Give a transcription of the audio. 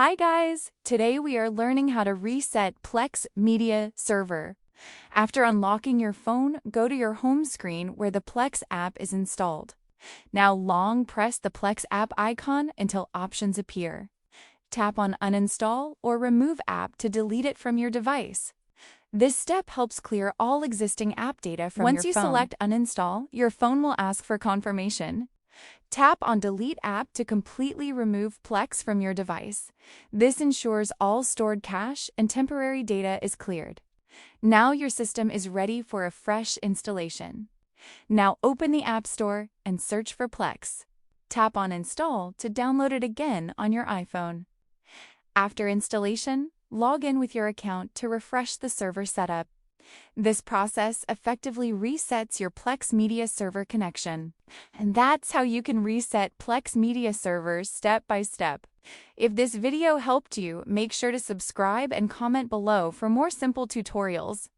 Hi guys! Today we are learning how to reset Plex Media Server. After unlocking your phone, go to your home screen where the Plex app is installed. Now long press the Plex app icon until options appear. Tap on Uninstall or Remove app to delete it from your device. This step helps clear all existing app data from your phone. Once you select Uninstall, your phone will ask for confirmation. Tap on Delete app to completely remove Plex from your device. This ensures all stored cache and temporary data is cleared. Now your system is ready for a fresh installation. Now open the App Store and search for Plex. Tap on Install to download it again on your iPhone. After installation, log in with your account to refresh the server setup. This process effectively resets your Plex Media Server connection. And that's how you can reset Plex Media Server step by step. If this video helped you, make sure to subscribe and comment below for more simple tutorials.